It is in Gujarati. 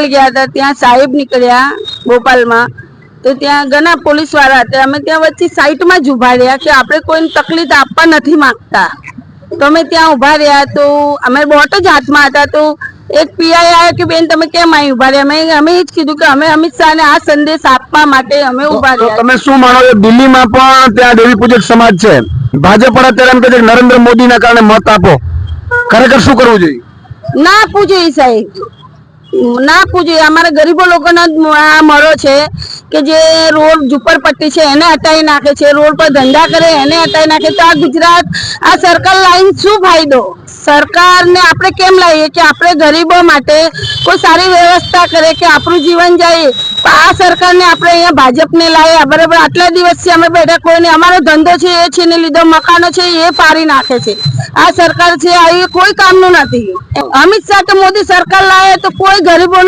ભોપાલ ગયા હતા, ત્યાં સાહેબ નીકળ્યા ભોપાલમાં, તો ત્યાં ઘણા પોલીસ વાળા હતા. અમે ત્યાં વચ્ચે સાઈડમાં જ ઉભા રહ્યા કે આપણે કોઈને તકલીફ આપવા નથી માંગતા, તો અમે ત્યાં ઉભા રહ્યા. તો અમે બોટ જ હાથમાં હતા, તો એક પીઆઈ આવ્યો કે બેન તમે કેમ અહીં ઉભા રહ્યા? અમે એ જ કીધું કે અમે અમિત શાહને આ સંદેશ આપવા માટે અમે ઉભા રહ્યા. તમે શું માનો છો, દિલ્હીમાં પણ ત્યાં દેવી પૂજક સમાજ છે, ભાજપ પર અત્યારે એમ કહે છે કે નરેન્દ્ર મોદીના કારણે મત આપો, ખરેખર શું કરવું જોઈએ? ના પૂછે સાહેબ, ના પૂછે. અમારા ગરીબો લોકોનો આ મરો છે કે જે રોડ ઝુંપડપટ્ટી છે એને હટાવી નાખે છે, રોડ પર ધંધા કરે એને હટાવી નાખે. તો આ ગુજરાત, આ સરકાર લાઈન શું ફાયદો? સરકારને આપણે કેમ લાવીએ કે આપણે ગરીબો માટે કોઈ સારી વ્યવસ્થા કરે કે આપણું જીવન જાય. આ સરકારને આપણે અહીંયા ભાજપને લાવ્યા બરાબર, આટલા દિવસથી અમે બેઠા, કોઈને અમારો ધંધો છે એ છે ને લીધો, મકાનો છે એ પાડી નાખે છે. આ સરકાર છે આ કોઈ કામનું નથી. અમિત શાહ કે મોદી સરકાર લાવે તો કોઈ ગરીબોનો